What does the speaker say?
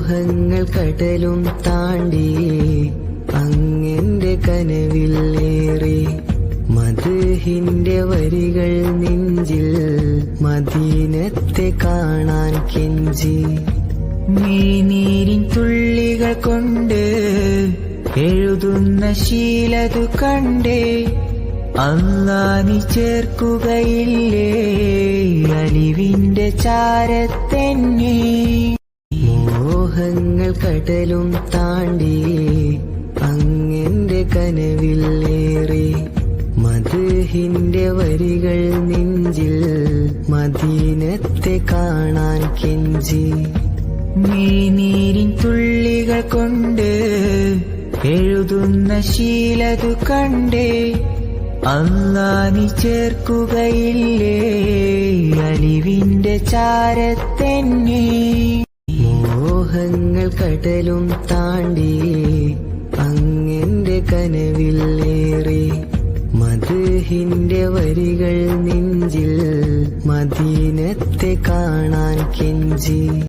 മോഹങ്ങൾ കടലും താണ്ടി അങ്ങെന്റെ കനവിലേറി മദ്ഹിന്റെ വരികൾ നെഞ്ചിൽ മദീനത്തെ കാണാൻ കെഞ്ചി നീനീരിൻ തുള്ളികൾ കൊണ്ട് എഴുതുന്ന ശീലതു കണ്ടേ അല്ലാ നീ ചേർക്കുകയില്ലേ അലിവിന്റെ ചാരത്തെന്നെ മോഹങ്ങൾ കടലും താണ്ടി അങ്ങെന്റെ കനവിലേറി മദ്ഹിന്റെ വരികൾ നെഞ്ചിൽ മദീനത്തെ കാണാൻ കെഞ്ചി നീനീരിൻ തുള്ളികൾ കൊണ്ട് എഴുതുന്ന ശീലതു കണ്ടേ അല്ലാ നീ ചേർക്കുകയില്ലേ അലിവിന്റെ ചാരത്തെന്നെ മോഹങ്ങൾ കടലും താണ്ടി അങ്ങെന്റെ കനവിലേറി മദ്ഹിന്റെ വരികൾ നെഞ്ചിൽ മദീനത്തെ കാണാൻ കെഞ്ചി